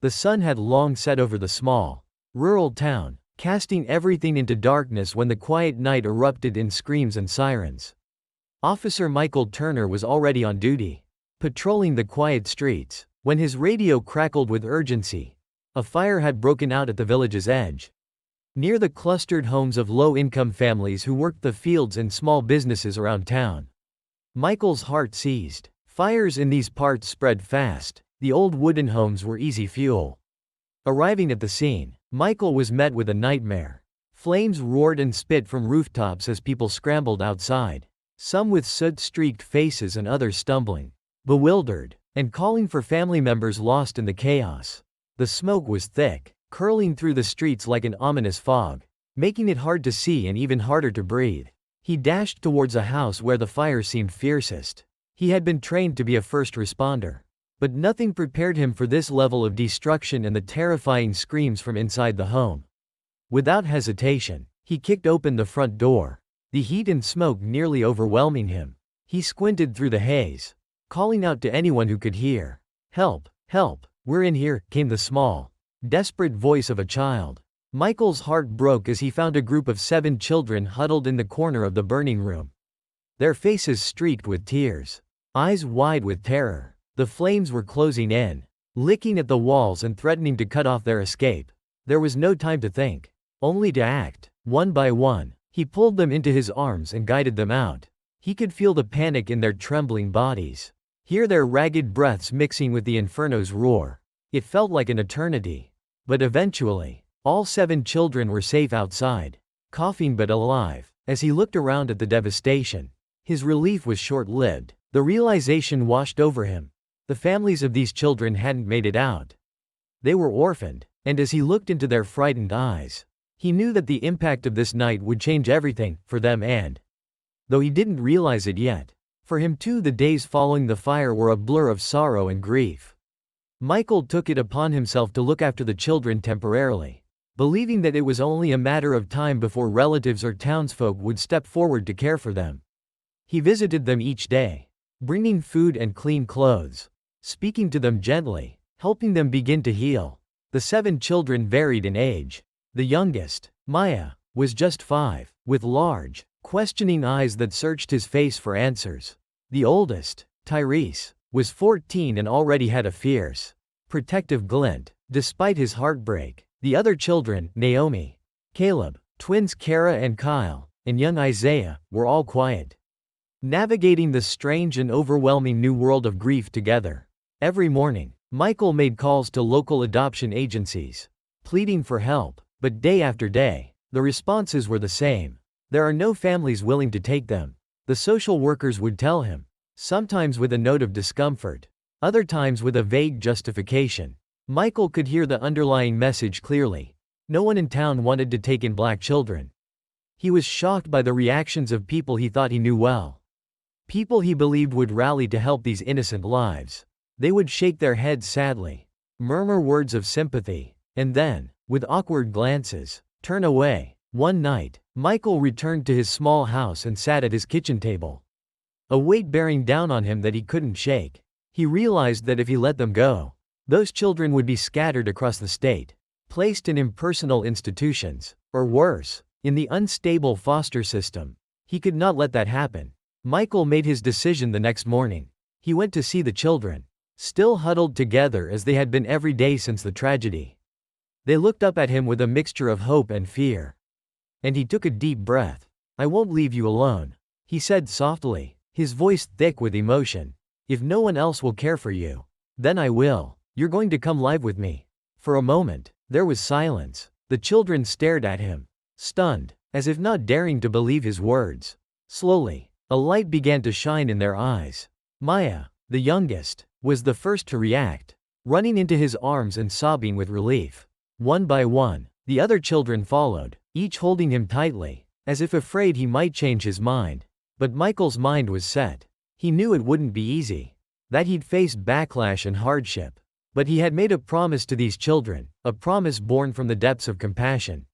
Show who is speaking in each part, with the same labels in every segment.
Speaker 1: The sun had long set over the small, rural town, casting everything into darkness when the quiet night erupted in screams and sirens. Officer Michael Turner was already on duty, patrolling the quiet streets, when his radio crackled with urgency. A fire had broken out at the village's edge, near the clustered homes of low-income families who worked the fields and small businesses around town. Michael's heart seized. Fires in these parts spread fast. The old wooden homes were easy fuel. Arriving at the scene, Michael was met with a nightmare. Flames roared and spit from rooftops as people scrambled outside, some with soot-streaked faces and others stumbling, bewildered, and calling for family members lost in the chaos. The smoke was thick, curling through the streets like an ominous fog, making it hard to see and even harder to breathe. He dashed towards a house where the fire seemed fiercest. He had been trained to be a first responder, but nothing prepared him for this level of destruction and the terrifying screams from inside the home. Without hesitation, he kicked open the front door, the heat and smoke nearly overwhelming him. He squinted through the haze, calling out to anyone who could hear. "Help! Help! We're in here," came the small, desperate voice of a child. Michael's heart broke as he found a group of 7 children huddled in the corner of the burning room. Their faces streaked with tears, eyes wide with terror. The flames were closing in, licking at the walls and threatening to cut off their escape. There was no time to think, only to act. One by one, he pulled them into his arms and guided them out. He could feel the panic in their trembling bodies, hear their ragged breaths mixing with the inferno's roar. It felt like an eternity. But eventually, all 7 children were safe outside, coughing but alive. As he looked around at the devastation, his relief was short-lived. The realization washed over him. The families of these children hadn't made it out. They were orphaned, and as he looked into their frightened eyes, he knew that the impact of this night would change everything, for them and, though he didn't realize it yet, for him too, the days following the fire were a blur of sorrow and grief. Michael took it upon himself to look after the children temporarily, believing that it was only a matter of time before relatives or townsfolk would step forward to care for them. He visited them each day, bringing food and clean clothes, speaking to them gently, helping them begin to heal. The 7 children varied in age. The youngest, Maya, was just 5, with large, questioning eyes that searched his face for answers. The oldest, Tyrese, was 14 and already had a fierce, protective glint. Despite his heartbreak, the other children, Naomi, Caleb, twins Kara and Kyle, and young Isaiah, were all quiet, navigating the strange and overwhelming new world of grief together. Every morning, Michael made calls to local adoption agencies, pleading for help, but day after day, the responses were the same. There are no families willing to take them, the social workers would tell him, sometimes with a note of discomfort, other times with a vague justification. Michael could hear the underlying message clearly. No one in town wanted to take in black children. He was shocked by the reactions of people he thought he knew well. People he believed would rally to help these innocent lives. They would shake their heads sadly, murmur words of sympathy, and then, with awkward glances, turn away. One night, Michael returned to his small house and sat at his kitchen table, a weight bearing down on him that he couldn't shake. He realized that if he let them go, those children would be scattered across the state, placed in impersonal institutions, or worse, in the unstable foster system. He could not let that happen. Michael made his decision the next morning. He went to see the children, still huddled together as they had been every day since the tragedy. They looked up at him with a mixture of hope and fear. And he took a deep breath. "I won't leave you alone," he said softly, his voice thick with emotion. "If no one else will care for you, then I will. You're going to come live with me." For a moment, there was silence. The children stared at him, stunned, as if not daring to believe his words. Slowly, a light began to shine in their eyes. Maya, the youngest, was the first to react, running into his arms and sobbing with relief. One by one, the other children followed, each holding him tightly, as if afraid he might change his mind. But Michael's mind was set. He knew it wouldn't be easy, that he'd face backlash and hardship. But he had made a promise to these children, a promise born from the depths of compassion.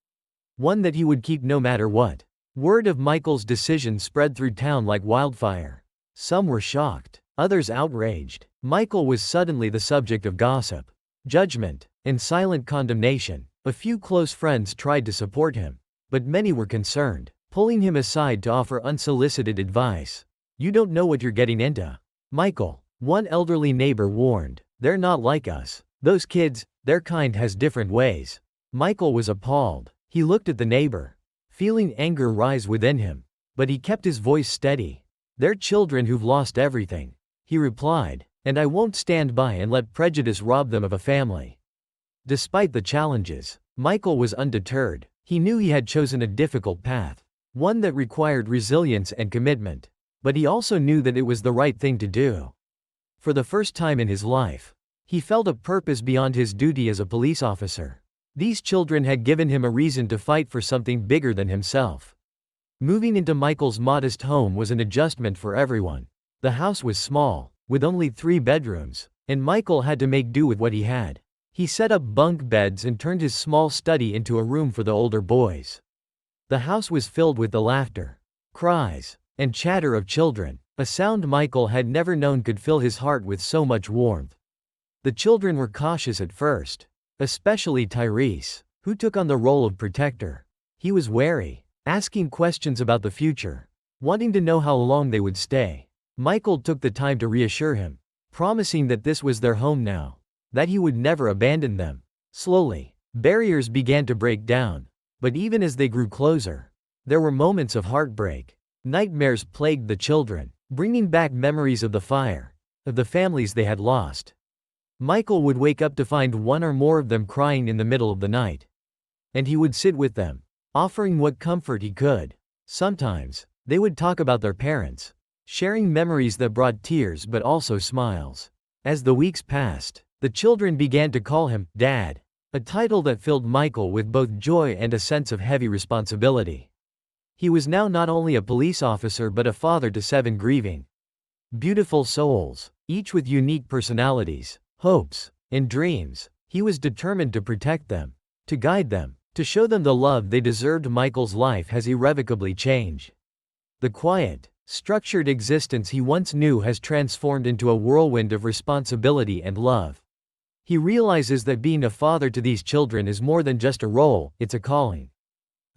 Speaker 1: One that he would keep no matter what. Word of Michael's decision spread through town like wildfire. Some were shocked, others outraged. Michael was suddenly the subject of gossip, judgment, and silent condemnation. A few close friends tried to support him, but many were concerned, pulling him aside to offer unsolicited advice. "You don't know what you're getting into, Michael," one elderly neighbor warned. "They're not like us. Those kids, their kind has different ways." Michael was appalled. He looked at the neighbor, feeling anger rise within him, but he kept his voice steady. "They're children who've lost everything," he replied, "and I won't stand by and let prejudice rob them of a family." Despite the challenges, Michael was undeterred. He knew he had chosen a difficult path, one that required resilience and commitment, but he also knew that it was the right thing to do. For the first time in his life, he felt a purpose beyond his duty as a police officer. These children had given him a reason to fight for something bigger than himself. Moving into Michael's modest home was an adjustment for everyone. The house was small, with only 3 bedrooms, and Michael had to make do with what he had. He set up bunk beds and turned his small study into a room for the older boys. The house was filled with the laughter, cries, and chatter of children, a sound Michael had never known could fill his heart with so much warmth. The children were cautious at first, especially Tyrese, who took on the role of protector. He was wary, asking questions about the future, wanting to know how long they would stay. Michael took the time to reassure him, promising that this was their home now, that he would never abandon them. Slowly, barriers began to break down, but even as they grew closer, there were moments of heartbreak. Nightmares plagued the children, bringing back memories of the fire, of the families they had lost. Michael would wake up to find one or more of them crying in the middle of the night. And he would sit with them, offering what comfort he could. Sometimes, they would talk about their parents, sharing memories that brought tears but also smiles. As the weeks passed, the children began to call him Dad, a title that filled Michael with both joy and a sense of heavy responsibility. He was now not only a police officer but a father to 7 grieving, beautiful souls, each with unique personalities, hopes, and dreams. He was determined to protect them, to guide them, to show them the love they deserved. Michael's life has irrevocably changed. The quiet, structured existence he once knew has transformed into a whirlwind of responsibility and love. He realizes that being a father to these children is more than just a role, it's a calling.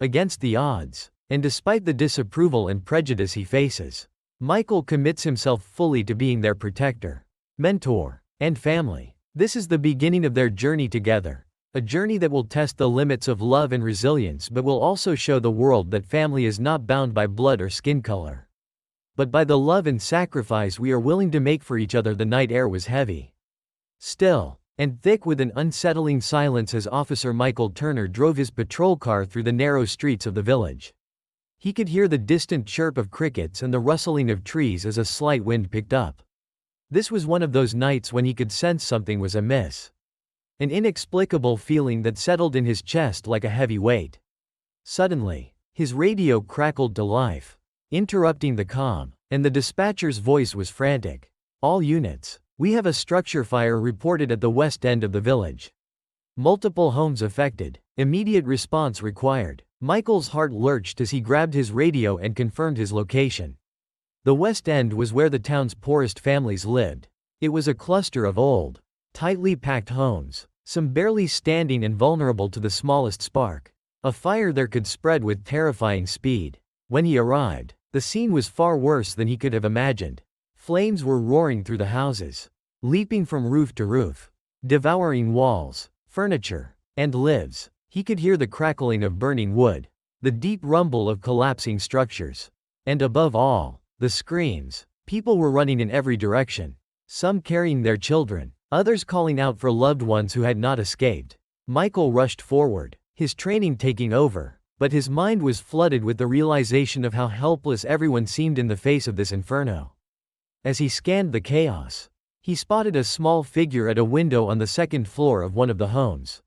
Speaker 1: Against the odds, and despite the disapproval and prejudice he faces, Michael commits himself fully to being their protector, mentor, and family. This is the beginning of their journey together, a journey that will test the limits of love and resilience but will also show the world that family is not bound by blood or skin color, but by the love and sacrifice we are willing to make for each other. The night air was heavy, still, and thick with an unsettling silence as Officer Michael Turner drove his patrol car through the narrow streets of the village. He could hear the distant chirp of crickets and the rustling of trees as a slight wind picked up. This was one of those nights when he could sense something was amiss. An inexplicable feeling that settled in his chest like a heavy weight. Suddenly, his radio crackled to life, interrupting the calm, and the dispatcher's voice was frantic. "All units, we have a structure fire reported at the west end of the village. Multiple homes affected. Immediate response required." Michael's heart lurched as he grabbed his radio and confirmed his location. The West End was where the town's poorest families lived. It was a cluster of old, tightly packed homes, some barely standing and vulnerable to the smallest spark. A fire there could spread with terrifying speed. When he arrived, the scene was far worse than he could have imagined. Flames were roaring through the houses, leaping from roof to roof, devouring walls, furniture, and lives. He could hear the crackling of burning wood, the deep rumble of collapsing structures, and above all, the screams. People were running in every direction, some carrying their children, others calling out for loved ones who had not escaped. Michael rushed forward, his training taking over, but his mind was flooded with the realization of how helpless everyone seemed in the face of this inferno. As he scanned the chaos, he spotted a small figure at a window on the second floor of one of the homes,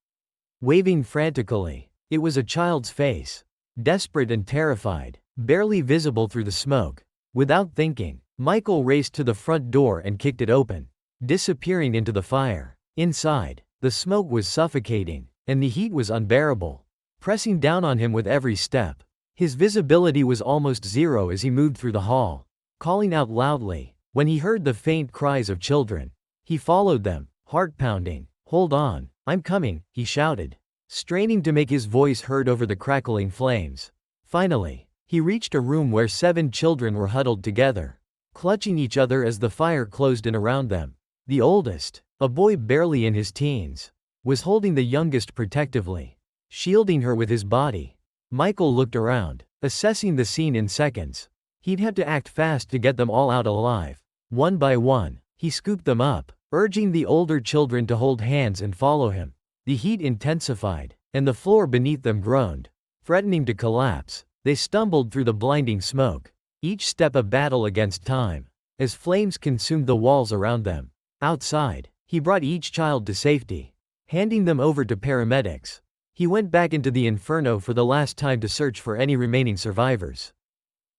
Speaker 1: waving frantically. It was a child's face, desperate and terrified, barely visible through the smoke. Without thinking, Michael raced to the front door and kicked it open, disappearing into the fire. Inside, the smoke was suffocating, and the heat was unbearable, pressing down on him with every step. His visibility was almost zero as he moved through the hall, calling out loudly. When he heard the faint cries of children, he followed them, heart pounding. "Hold on, I'm coming, he shouted, straining to make his voice heard over the crackling flames. Finally, he reached a room where 7 children were huddled together, clutching each other as the fire closed in around them. The oldest, a boy barely in his teens, was holding the youngest protectively, shielding her with his body. Michael looked around, assessing the scene in seconds. He'd have to act fast to get them all out alive. One by one, he scooped them up, urging the older children to hold hands and follow him. The heat intensified, and the floor beneath them groaned, threatening to collapse. They stumbled through the blinding smoke, each step a battle against time, as flames consumed the walls around them. Outside, he brought each child to safety, handing them over to paramedics. He went back into the inferno for the last time to search for any remaining survivors.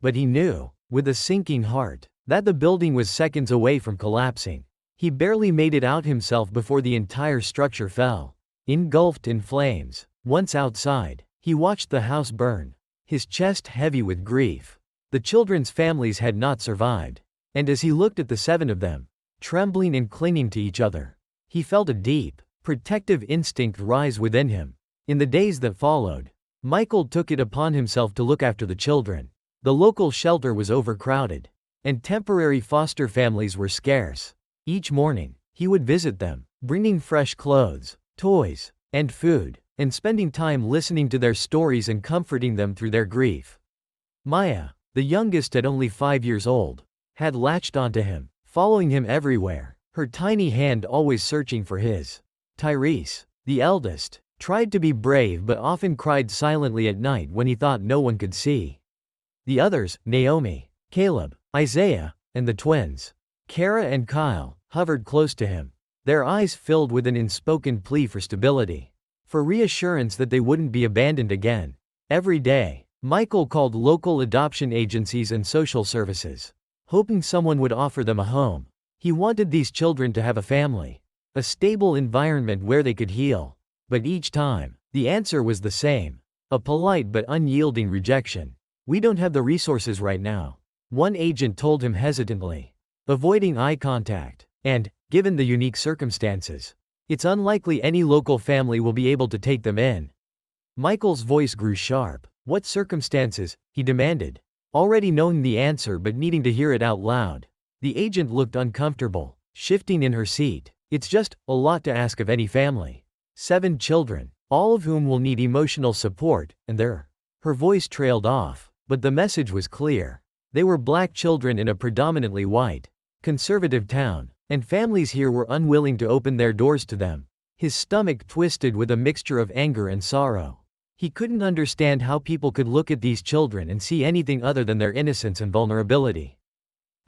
Speaker 1: But he knew, with a sinking heart, that the building was seconds away from collapsing. He barely made it out himself before the entire structure fell, engulfed in flames. Once outside, he watched the house burn, his chest heavy with grief. The children's families had not survived, and as he looked at the 7 of them, trembling and clinging to each other, he felt a deep, protective instinct rise within him. In the days that followed, Michael took it upon himself to look after the children. The local shelter was overcrowded, and temporary foster families were scarce. Each morning, he would visit them, bringing fresh clothes, toys, and food, and spending time listening to their stories and comforting them through their grief. Maya, the youngest at only 5 years old, had latched onto him, following him everywhere, her tiny hand always searching for his. Tyrese, the eldest, tried to be brave but often cried silently at night when he thought no one could see. The others, Naomi, Caleb, Isaiah, and the twins, Kara and Kyle, hovered close to him, their eyes filled with an unspoken plea for stability, for reassurance that they wouldn't be abandoned again. Every day, Michael called local adoption agencies and social services, hoping someone would offer them a home. He wanted these children to have a family, a stable environment where they could heal. But each time, the answer was the same, a polite but unyielding rejection. "We don't have the resources right now," one agent told him hesitantly, avoiding eye contact. "And, given the unique circumstances, it's unlikely any local family will be able to take them in." Michael's voice grew sharp. "What circumstances?" he demanded, already knowing the answer but needing to hear it out loud. The agent looked uncomfortable, shifting in her seat. "It's just a lot to ask of any family. 7 children, all of whom will need emotional support, and they're—" Her voice trailed off, but the message was clear. They were black children in a predominantly white, conservative town, and families here were unwilling to open their doors to them. His stomach twisted with a mixture of anger and sorrow. He couldn't understand how people could look at these children and see anything other than their innocence and vulnerability.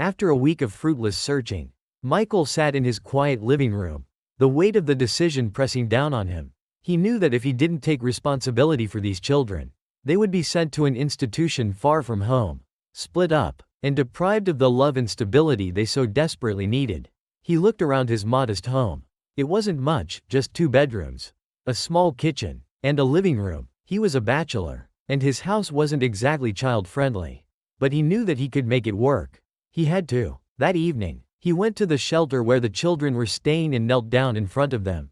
Speaker 1: After a week of fruitless searching, Michael sat in his quiet living room, the weight of the decision pressing down on him. He knew that if he didn't take responsibility for these children, they would be sent to an institution far from home, split up, and deprived of the love and stability they so desperately needed. He looked around his modest home. It wasn't much, just 2 bedrooms, a small kitchen, and a living room. He was a bachelor, and his house wasn't exactly child-friendly. But he knew that he could make it work. He had to. That evening, he went to the shelter where the children were staying and knelt down in front of them.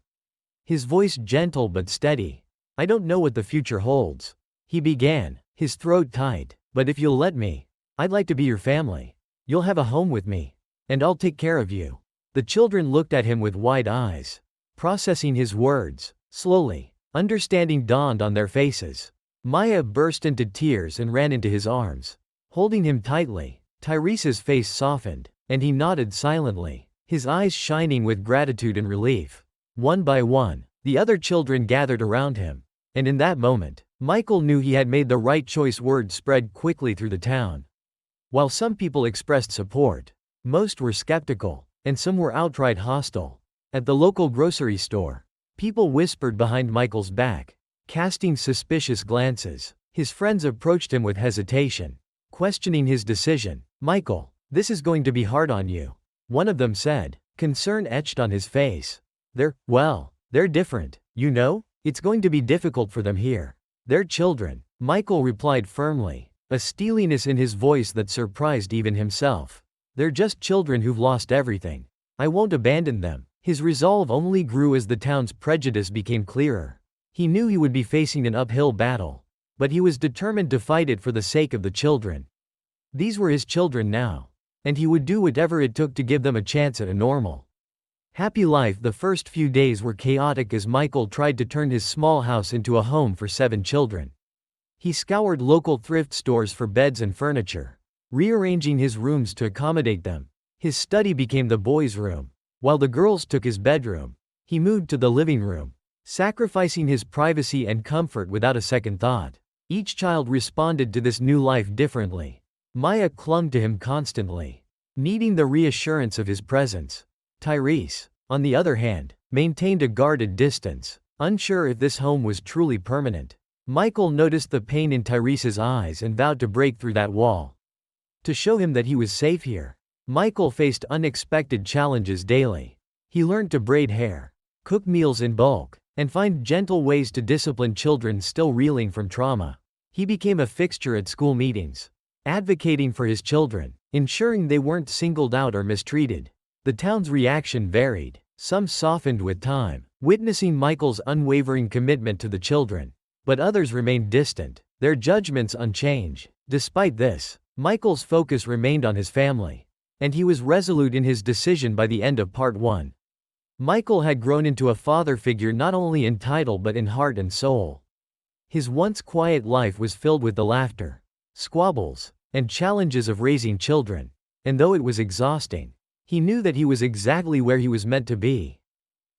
Speaker 1: His voice gentle but steady. "I don't know what the future holds," he began, his throat tight, "but if you'll let me, I'd like to be your family. You'll have a home with me, and I'll take care of you." The children looked at him with wide eyes, processing his words. Slowly, understanding dawned on their faces. Maya burst into tears and ran into his arms, holding him tightly. Tyrese's face softened, and he nodded silently, his eyes shining with gratitude and relief. One by one, the other children gathered around him, and in that moment, Michael knew he had made the right choice. Word spread quickly through the town. While some people expressed support, most were skeptical, and some were outright hostile. At the local grocery store, people whispered behind Michael's back, casting suspicious glances. His friends approached him with hesitation, questioning his decision. "Michael, this is going to be hard on you," one of them said, concern etched on his face. They're different, you know? It's going to be difficult for them here. They're children," Michael replied firmly, a steeliness in his voice that surprised even himself. "They're just children who've lost everything. I won't abandon them," His resolve only grew as the town's prejudice became clearer. He knew he would be facing an uphill battle, but he was determined to fight it for the sake of the children. These were his children now, and he would do whatever it took to give them a chance at a normal, happy life. The first few days were chaotic as Michael tried to turn his small house into a home for 7 children. He scoured local thrift stores for beds and furniture, rearranging his rooms to accommodate them. His study became the boys' room, while the girls took his bedroom. He moved to the living room, sacrificing his privacy and comfort without a second thought. Each child responded to this new life differently. Maya clung to him constantly, needing the reassurance of his presence. Tyrese, on the other hand, maintained a guarded distance, unsure if this home was truly permanent. Michael noticed the pain in Tyrese's eyes and vowed to break through that wall, to show him that he was safe here. Michael faced unexpected challenges daily. He learned to braid hair, cook meals in bulk, and find gentle ways to discipline children still reeling from trauma. He became a fixture at school meetings, advocating for his children, ensuring they weren't singled out or mistreated. The town's reaction varied. Some softened with time, witnessing Michael's unwavering commitment to the children, but others remained distant, their judgments unchanged. Despite this, Michael's focus remained on his family, and he was resolute in his decision by the end of part 1. Michael had grown into a father figure not only in title but in heart and soul. His once quiet life was filled with the laughter, squabbles, and challenges of raising children, and though it was exhausting, he knew that he was exactly where he was meant to be.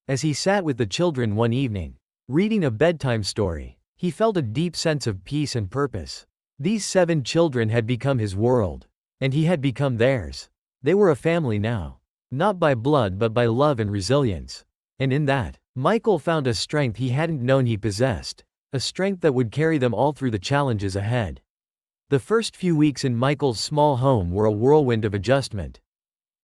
Speaker 1: As he sat with the children one evening, reading a bedtime story, he felt a deep sense of peace and purpose. These 7 children had become his world, and he had become theirs. They were a family now, not by blood but by love and resilience. And in that, Michael found a strength he hadn't known he possessed, a strength that would carry them all through the challenges ahead. The first few weeks in Michael's small home were a whirlwind of adjustment,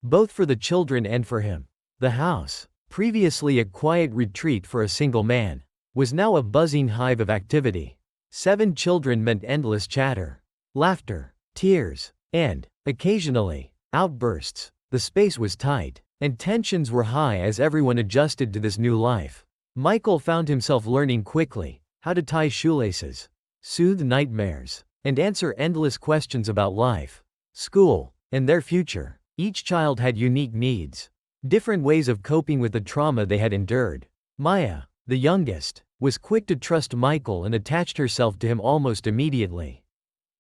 Speaker 1: both for the children and for him. The house, previously a quiet retreat for a single man, was now a buzzing hive of activity. 7 children meant endless chatter, laughter, tears, and, occasionally, outbursts. The space was tight, and tensions were high as everyone adjusted to this new life. Michael found himself learning quickly how to tie shoelaces, soothe nightmares, and answer endless questions about life, school, and their future. Each child had unique needs, different ways of coping with the trauma they had endured. Maya, the youngest, was quick to trust Michael and attached herself to him almost immediately.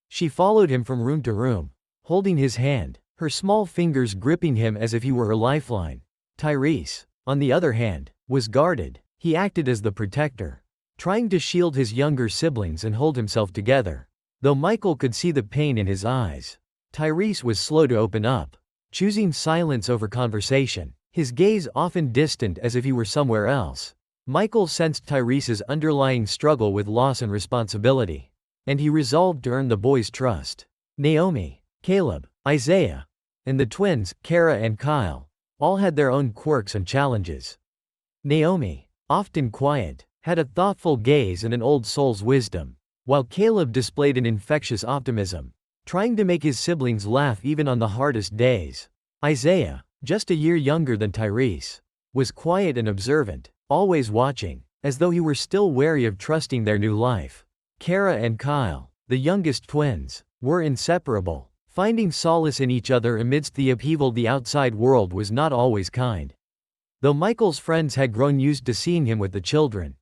Speaker 1: She followed him from room to room, holding his hand, her small fingers gripping him as if he were her lifeline. Tyrese, on the other hand, was guarded. He acted as the protector, trying to shield his younger siblings and hold himself together. Though Michael could see the pain in his eyes, Tyrese was slow to open up, choosing silence over conversation, his gaze often distant as if he were somewhere else. Michael sensed Tyrese's underlying struggle with loss and responsibility, and he resolved to earn the boy's trust. Naomi, Caleb, Isaiah, and the twins, Kara and Kyle, all had their own quirks and challenges. Naomi, often quiet, had a thoughtful gaze and an old soul's wisdom, while Caleb displayed an infectious optimism, trying to make his siblings laugh even on the hardest days. Isaiah, just a year younger than Tyrese, was quiet and observant, always watching, as though he were still wary of trusting their new life. Kara and Kyle, the youngest twins, were inseparable, finding solace in each other amidst the upheaval. The outside world was not always kind. Though Michael's friends had grown used to seeing him with the children,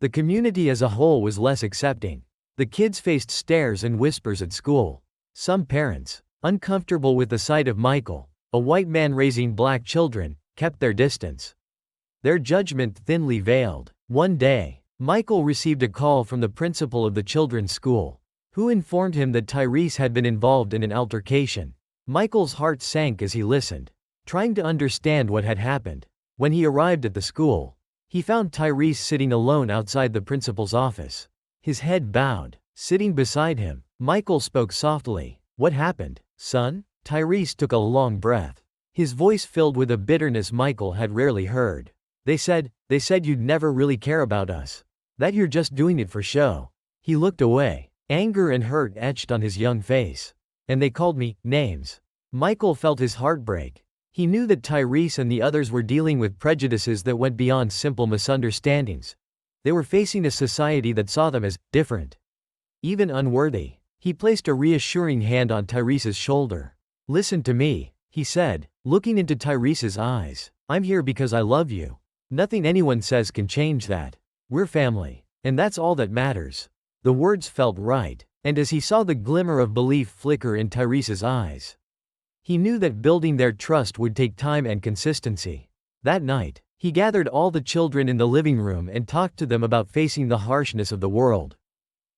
Speaker 1: the community as a whole was less accepting. The kids faced stares and whispers at school. Some parents, uncomfortable with the sight of Michael, a white man raising black children, kept their distance, their judgment thinly veiled. One day, Michael received a call from the principal of the children's school, who informed him that Tyrese had been involved in an altercation. Michael's heart sank as he listened, trying to understand what had happened. When he arrived at the school, he found Tyrese sitting alone outside the principal's office, his head bowed. Sitting beside him, Michael spoke softly. "What happened, son?" Tyrese took a long breath, his voice filled with a bitterness Michael had rarely heard. They said you'd never really care about us. That you're just doing it for show." He looked away, anger and hurt etched on his young face. "And they called me names." Michael felt his heart break. He knew that Tyrese and the others were dealing with prejudices that went beyond simple misunderstandings. They were facing a society that saw them as different, even unworthy. He placed a reassuring hand on Tyrese's shoulder. "Listen to me," he said, looking into Tyrese's eyes. "I'm here because I love you. Nothing anyone says can change that. We're family. And that's all that matters." The words felt right, and as he saw the glimmer of belief flicker in Tyrese's eyes, he knew that building their trust would take time and consistency. That night, he gathered all the children in the living room and talked to them about facing the harshness of the world,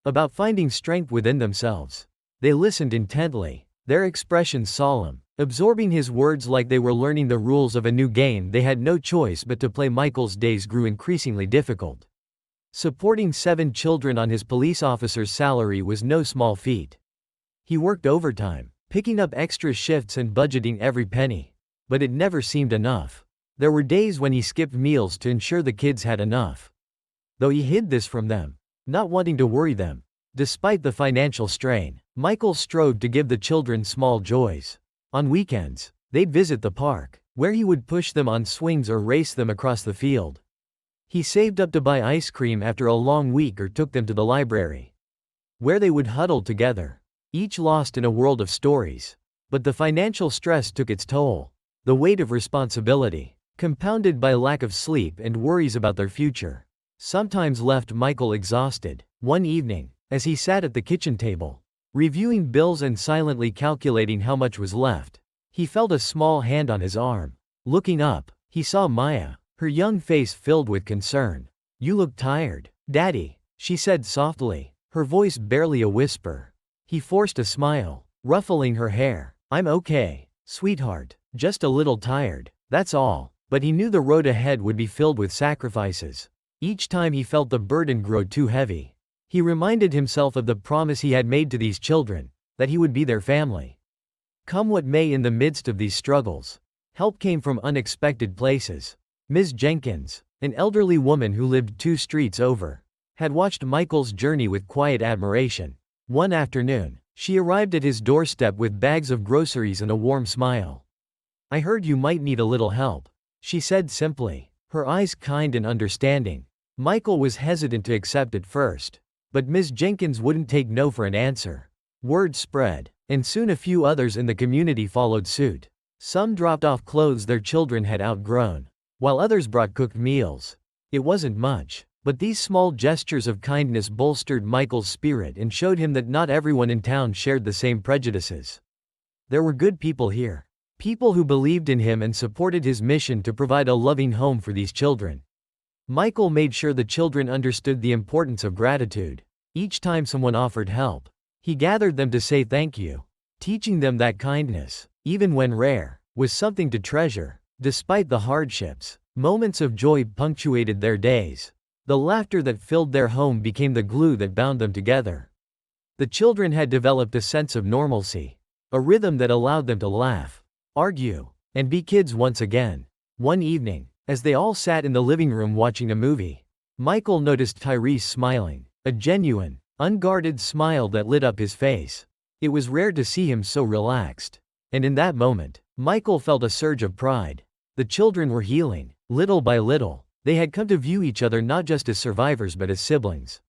Speaker 1: about finding strength within themselves. They listened intently, their expressions solemn, absorbing his words like they were learning the rules of a new game they had no choice but to play. Michael's days grew increasingly difficult. Supporting 7 children on his police officer's salary was no small feat. He worked overtime, picking up extra shifts and budgeting every penny. But it never seemed enough. There were days when he skipped meals to ensure the kids had enough, though he hid this from them, not wanting to worry them. Despite the financial strain, Michael strove to give the children small joys. On weekends, they'd visit the park, where he would push them on swings or race them across the field. He saved up to buy ice cream after a long week or took them to the library, where they would huddle together, each lost in a world of stories. But the financial stress took its toll. The weight of responsibility, compounded by lack of sleep and worries about their future, sometimes left Michael exhausted. One evening, as he sat at the kitchen table, reviewing bills and silently calculating how much was left, he felt a small hand on his arm. Looking up, he saw Maya, her young face filled with concern. "You look tired, Daddy," she said softly, her voice barely a whisper. He forced a smile, ruffling her hair. "I'm okay, sweetheart, just a little tired, that's all." But he knew the road ahead would be filled with sacrifices. Each time he felt the burden grow too heavy, he reminded himself of the promise he had made to these children, that he would be their family. Come what may. In the midst of these struggles, help came from unexpected places. Ms. Jenkins, an elderly woman who lived 2 streets over, had watched Michael's journey with quiet admiration. One afternoon, she arrived at his doorstep with bags of groceries and a warm smile. "I heard you might need a little help," she said simply, her eyes kind and understanding. Michael was hesitant to accept at first, but Ms. Jenkins wouldn't take no for an answer. Word spread, and soon a few others in the community followed suit. Some dropped off clothes their children had outgrown, while others brought cooked meals. It wasn't much, but these small gestures of kindness bolstered Michael's spirit and showed him that not everyone in town shared the same prejudices. There were good people here, people who believed in him and supported his mission to provide a loving home for these children. Michael made sure the children understood the importance of gratitude. Each time someone offered help, he gathered them to say thank you, teaching them that kindness, even when rare, was something to treasure. Despite the hardships, moments of joy punctuated their days. The laughter that filled their home became the glue that bound them together. The children had developed a sense of normalcy, a rhythm that allowed them to laugh, argue, and be kids once again. One evening, as they all sat in the living room watching a movie, Michael noticed Tyrese smiling, a genuine, unguarded smile that lit up his face. It was rare to see him so relaxed. And in that moment, Michael felt a surge of pride. The children were healing, little by little. They had come to view each other not just as survivors but as siblings.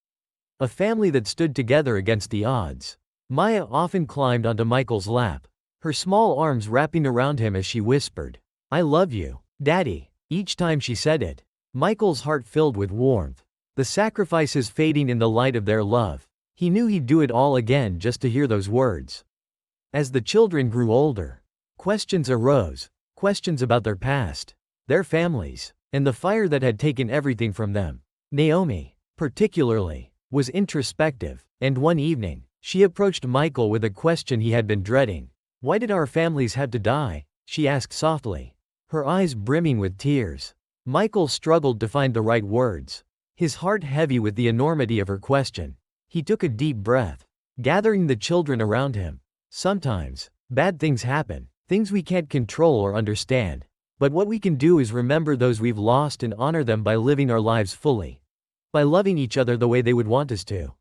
Speaker 1: A family that stood together against the odds. Maya often climbed onto Michael's lap, her small arms wrapping around him as she whispered, "I love you, Daddy." Each time she said it, Michael's heart filled with warmth. The sacrifices fading in the light of their love. He knew he'd do it all again just to hear those words. As the children grew older, questions arose, questions about their past, their families, and the fire that had taken everything from them. Naomi, particularly, was introspective, and one evening, she approached Michael with a question he had been dreading. "Why did our families have to die?" she asked softly, her eyes brimming with tears. Michael struggled to find the right words, his heart heavy with the enormity of her question. He took a deep breath, gathering the children around him. "Sometimes, bad things happen, things we can't control or understand. But what we can do is remember those we've lost and honor them by living our lives fully. By loving each other the way they would want us to."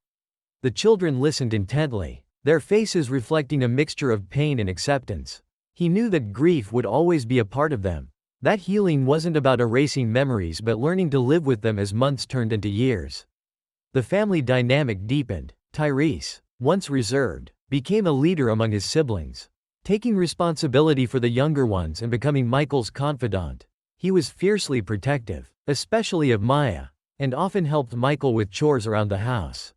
Speaker 1: The children listened intently, their faces reflecting a mixture of pain and acceptance. He knew that grief would always be a part of them. That healing wasn't about erasing memories but learning to live with them as months turned into years. The family dynamic deepened. Tyrese, once reserved, became a leader among his siblings, taking responsibility for the younger ones and becoming Michael's confidant. He was fiercely protective, especially of Maya, and often helped Michael with chores around the house,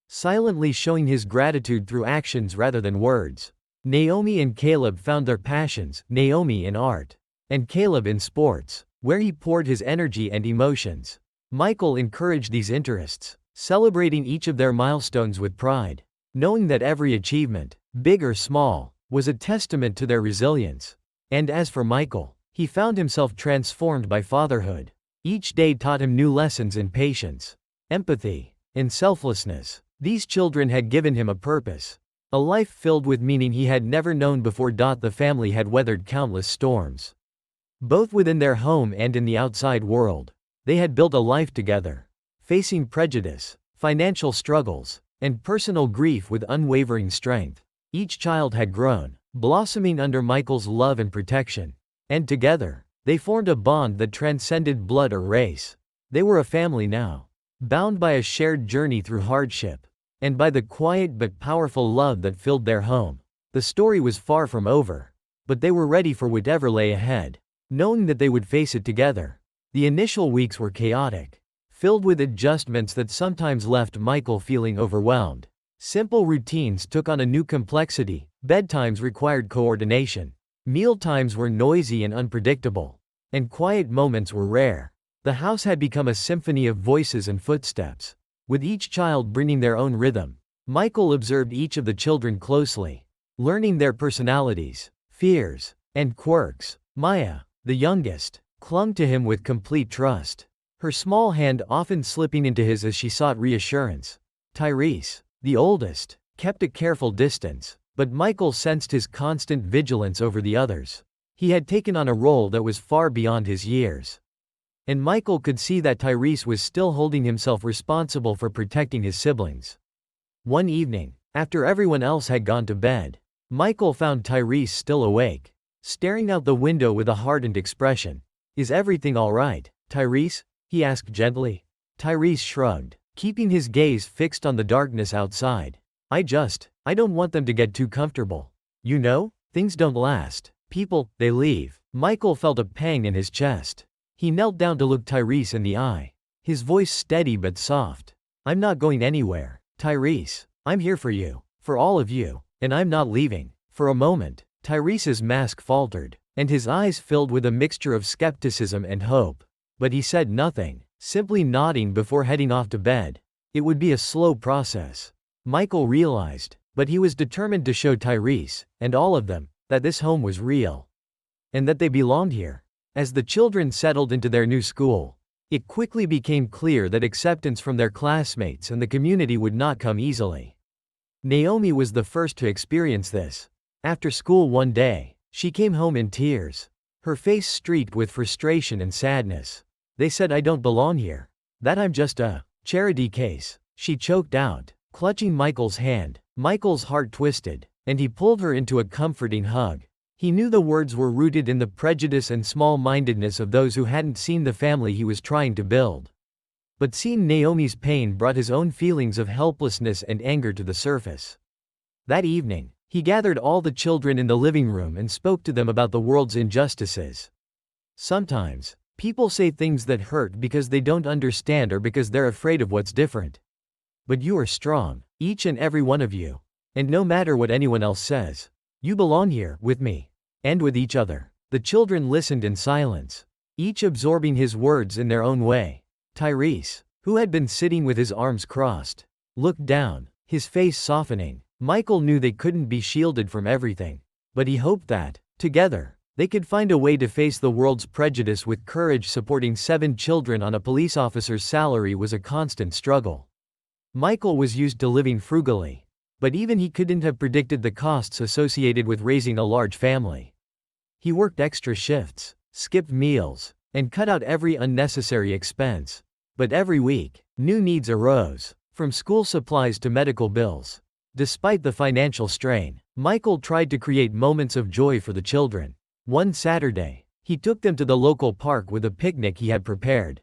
Speaker 1: silently showing his gratitude through actions rather than words. Naomi and Caleb found their passions, Naomi in art, and Caleb in sports, where he poured his energy and emotions. Michael encouraged these interests, celebrating each of their milestones with pride, knowing that every achievement, big or small, was a testament to their resilience. And as for Michael, he found himself transformed by fatherhood. Each day taught him new lessons in patience, empathy, and selflessness. These children had given him a purpose, a life filled with meaning he had never known before. The family had weathered countless storms, both within their home and in the outside world. They had built a life together, facing prejudice, financial struggles, and personal grief with unwavering strength. Each child had grown, blossoming under Michael's love and protection, and together, they formed a bond that transcended blood or race. They were a family now, bound by a shared journey through hardship, and by the quiet but powerful love that filled their home. The story was far from over, but they were ready for whatever lay ahead, knowing that they would face it together. The initial weeks were chaotic, filled with adjustments that sometimes left Michael feeling overwhelmed. Simple routines took on a new complexity. Bedtimes required coordination. Mealtimes were noisy and unpredictable, and quiet moments were rare. The house had become a symphony of voices and footsteps, with each child bringing their own rhythm. Michael observed each of the children closely, learning their personalities, fears, and quirks. Maya, the youngest, clung to him with complete trust, her small hand often slipping into his as she sought reassurance. Tyrese, the oldest, kept a careful distance, but Michael sensed his constant vigilance over the others. He had taken on a role that was far beyond his years, and Michael could see that Tyrese was still holding himself responsible for protecting his siblings. One evening, after everyone else had gone to bed, Michael found Tyrese still awake, staring out the window with a hardened expression. "Is everything all right, Tyrese?" he asked gently. Tyrese shrugged, keeping his gaze fixed on the darkness outside. I don't want them to get too comfortable. You know, things don't last. People, they leave." Michael felt a pang in his chest. He knelt down to look Tyrese in the eye, his voice steady but soft. "I'm not going anywhere, Tyrese. I'm here for you, for all of you, and I'm not leaving." For a moment, Tyrese's mask faltered, and his eyes filled with a mixture of skepticism and hope. But he said nothing, simply nodding before heading off to bed. It would be a slow process, Michael realized, but he was determined to show Tyrese, and all of them, that this home was real, and that they belonged here. As the children settled into their new school, it quickly became clear that acceptance from their classmates and the community would not come easily. Naomi was the first to experience this. After school one day, she came home in tears, her face streaked with frustration and sadness. "They said I don't belong here. That I'm just a charity case," she choked out, clutching Michael's hand. Michael's heart twisted, and he pulled her into a comforting hug. He knew the words were rooted in the prejudice and small-mindedness of those who hadn't seen the family he was trying to build. But seeing Naomi's pain brought his own feelings of helplessness and anger to the surface. That evening, he gathered all the children in the living room and spoke to them about the world's injustices. "Sometimes, people say things that hurt because they don't understand or because they're afraid of what's different. But you are strong, each and every one of you. And no matter what anyone else says, you belong here, with me, and with each other." The children listened in silence, each absorbing his words in their own way. Tyrese, who had been sitting with his arms crossed, looked down, his face softening. Michael knew they couldn't be shielded from everything, but he hoped that, together, they could find a way to face the world's prejudice with courage. Supporting 7 children on a police officer's salary was a constant struggle. Michael was used to living frugally, but even he couldn't have predicted the costs associated with raising a large family. He worked extra shifts, skipped meals, and cut out every unnecessary expense. But every week, new needs arose, from school supplies to medical bills. Despite the financial strain, Michael tried to create moments of joy for the children. One Saturday, he took them to the local park with a picnic he had prepared.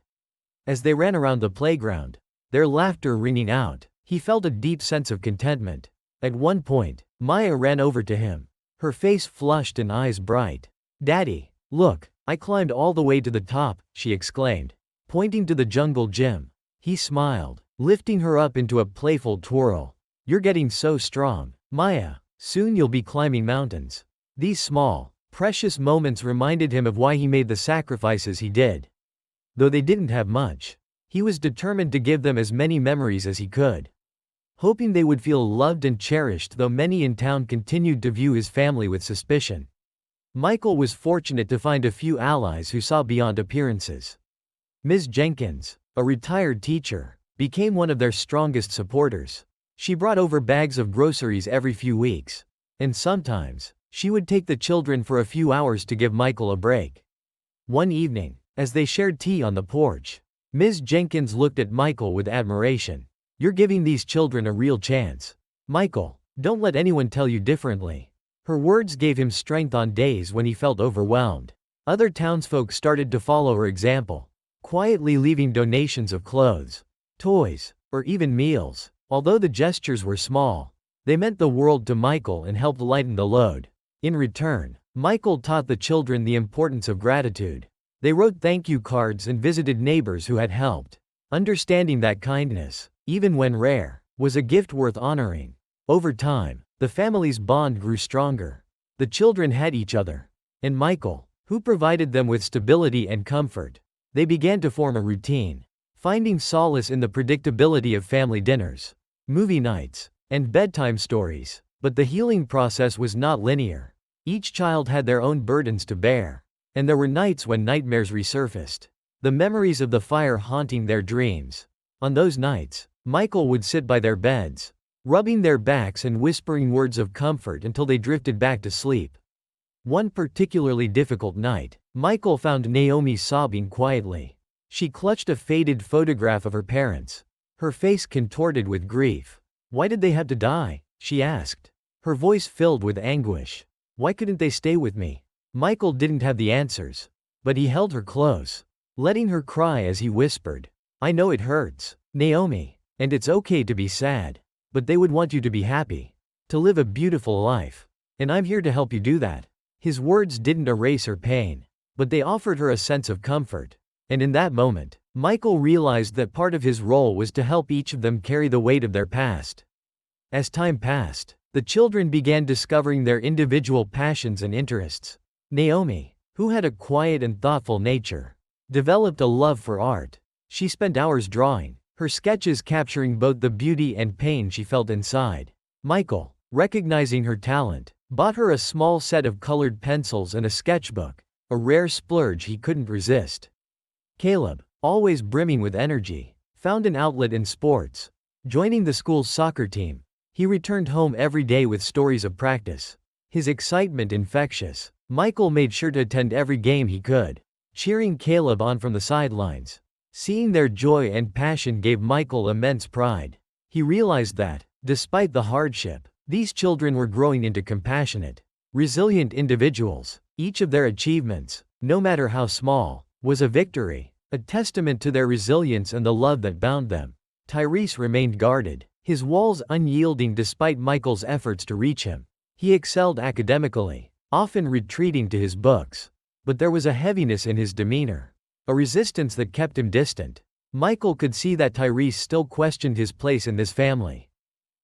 Speaker 1: As they ran around the playground, their laughter ringing out, he felt a deep sense of contentment. At one point, Maya ran over to him, her face flushed and eyes bright. "Daddy, look, I climbed all the way to the top," she exclaimed, pointing to the jungle gym. He smiled, lifting her up into a playful twirl. "You're getting so strong, Maya. Soon you'll be climbing mountains." These small, precious moments reminded him of why he made the sacrifices he did. Though they didn't have much, he was determined to give them as many memories as he could. Hoping they would feel loved and cherished, though many in town continued to view his family with suspicion. Michael was fortunate to find a few allies who saw beyond appearances. Ms. Jenkins, a retired teacher, became one of their strongest supporters. She brought over bags of groceries every few weeks. And sometimes, she would take the children for a few hours to give Michael a break. One evening, as they shared tea on the porch, Ms. Jenkins looked at Michael with admiration. "You're giving these children a real chance. Michael, don't let anyone tell you differently." Her words gave him strength on days when he felt overwhelmed. Other townsfolk started to follow her example, quietly leaving donations of clothes, toys, or even meals. Although the gestures were small, they meant the world to Michael and helped lighten the load. In return, Michael taught the children the importance of gratitude. They wrote thank you cards and visited neighbors who had helped, understanding that kindness, even when rare, was a gift worth honoring. Over time, the family's bond grew stronger. The children had each other, and Michael, who provided them with stability and comfort. They began to form a routine, finding solace in the predictability of family dinners, movie nights, and bedtime stories. But the healing process was not linear. Each child had their own burdens to bear, and there were nights when nightmares resurfaced, the memories of the fire haunting their dreams. On those nights, Michael would sit by their beds, rubbing their backs and whispering words of comfort until they drifted back to sleep. One particularly difficult night, Michael found Naomi sobbing quietly. She clutched a faded photograph of her parents, her face contorted with grief. "Why did they have to die?" she asked, her voice filled with anguish. "Why couldn't they stay with me?" Michael didn't have the answers, but he held her close, letting her cry as he whispered, "I know it hurts, Naomi, and it's okay to be sad, but they would want you to be happy, to live a beautiful life. And I'm here to help you do that." His words didn't erase her pain, but they offered her a sense of comfort. And in that moment, Michael realized that part of his role was to help each of them carry the weight of their past. As time passed, the children began discovering their individual passions and interests. Naomi, who had a quiet and thoughtful nature, developed a love for art. She spent hours drawing, her sketches capturing both the beauty and pain she felt inside. Michael, recognizing her talent, bought her a small set of colored pencils and a sketchbook, a rare splurge he couldn't resist. Caleb, always brimming with energy, found an outlet in sports. Joining the school's soccer team, he returned home every day with stories of practice. His excitement infectious, Michael made sure to attend every game he could, cheering Caleb on from the sidelines. Seeing their joy and passion gave Michael immense pride. He realized that, despite the hardship, these children were growing into compassionate, resilient individuals. Each of their achievements, no matter how small, was a victory, a testament to their resilience and the love that bound them. Tyrese remained guarded, his walls unyielding despite Michael's efforts to reach him. He excelled academically, often retreating to his books. But there was a heaviness in his demeanor, a resistance that kept him distant. Michael could see that Tyrese still questioned his place in this family,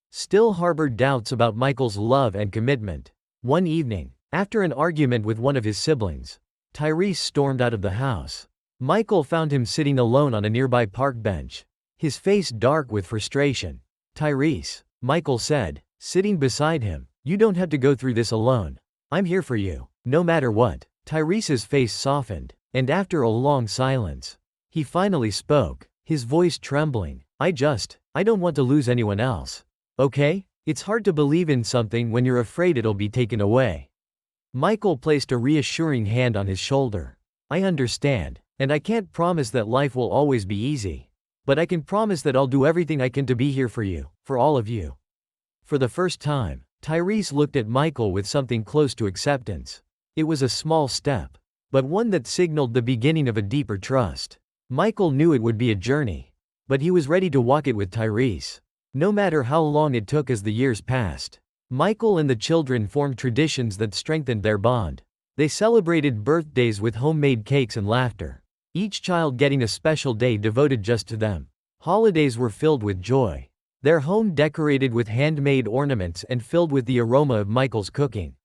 Speaker 1: still harbored doubts about Michael's love and commitment. One evening, after an argument with one of his siblings, Tyrese stormed out of the house. Michael found him sitting alone on a nearby park bench, his face dark with frustration. "Tyrese," Michael said, sitting beside him, "you don't have to go through this alone. I'm here for you, no matter what." Tyrese's face softened, and after a long silence, he finally spoke, his voice trembling. I don't want to lose anyone else. Okay? It's hard to believe in something when you're afraid it'll be taken away." Michael placed a reassuring hand on his shoulder. "I understand, and I can't promise that life will always be easy. But I can promise that I'll do everything I can to be here for you, for all of you." For the first time, Tyrese looked at Michael with something close to acceptance. It was a small step, but one that signaled the beginning of a deeper trust. Michael knew it would be a journey, but he was ready to walk it with Tyrese. No matter how long it took as the years passed, Michael and the children formed traditions that strengthened their bond. They celebrated birthdays with homemade cakes and laughter, each child getting a special day devoted just to them. Holidays were filled with joy, their home decorated with handmade ornaments and filled with the aroma of Michael's cooking.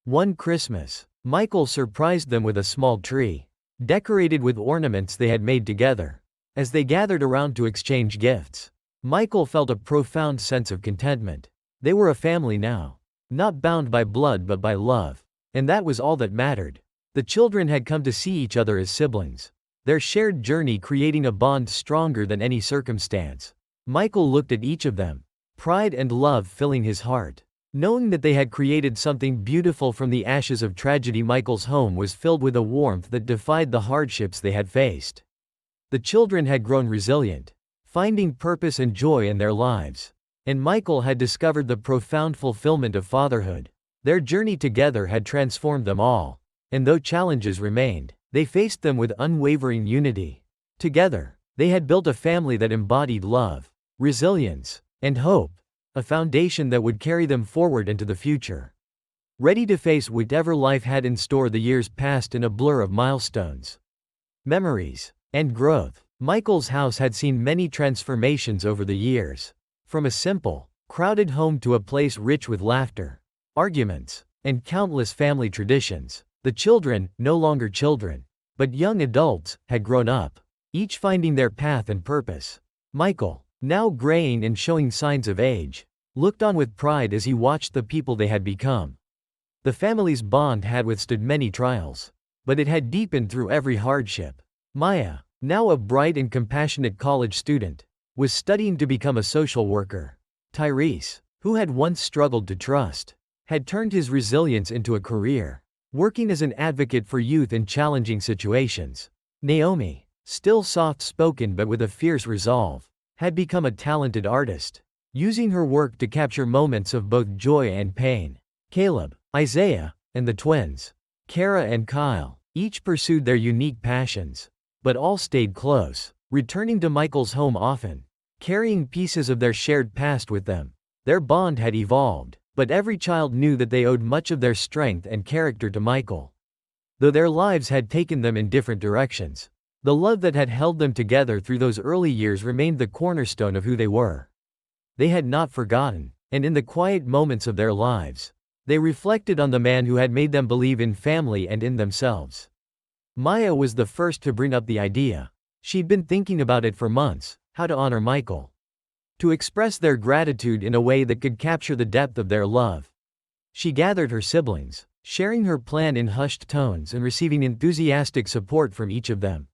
Speaker 1: One Christmas, Michael surprised them with a small tree, decorated with ornaments they had made together. As they gathered around to exchange gifts, Michael felt a profound sense of contentment. They were a family now, not bound by blood but by love. And that was all that mattered. The children had come to see each other as siblings, their shared journey creating a bond stronger than any circumstance. Michael looked at each of them, pride and love filling his heart. Knowing that they had created something beautiful from the ashes of tragedy, Michael's home was filled with a warmth that defied the hardships they had faced. The children had grown resilient, finding purpose and joy in their lives. And Michael had discovered the profound fulfillment of fatherhood. Their journey together had transformed them all. And though challenges remained, they faced them with unwavering unity. Together, they had built a family that embodied love, resilience, and hope, a foundation that would carry them forward into the future. Ready to face whatever life had in store, the years passed in a blur of milestones, memories, and growth. Michael's house had seen many transformations over the years. From a simple, crowded home to a place rich with laughter, arguments, and countless family traditions. The children, no longer children, but young adults, had grown up, each finding their path and purpose. Michael, now graying and showing signs of age, looked on with pride as he watched the people they had become. The family's bond had withstood many trials, but it had deepened through every hardship. Maya, now a bright and compassionate college student, was studying to become a social worker. Tyrese, who had once struggled to trust, had turned his resilience into a career, working as an advocate for youth in challenging situations. Naomi, still soft-spoken but with a fierce resolve, had become a talented artist, using her work to capture moments of both joy and pain. Caleb, Isaiah, and the twins, Kara and Kyle, each pursued their unique passions, but all stayed close, returning to Michael's home often, carrying pieces of their shared past with them. Their bond had evolved, but every child knew that they owed much of their strength and character to Michael. Though their lives had taken them in different directions, the love that had held them together through those early years remained the cornerstone of who they were. They had not forgotten, and in the quiet moments of their lives, they reflected on the man who had made them believe in family and in themselves. Maya was the first to bring up the idea. She'd been thinking about it for months, how to honor Michael, to express their gratitude in a way that could capture the depth of their love. She gathered her siblings, sharing her plan in hushed tones and receiving enthusiastic support from each of them.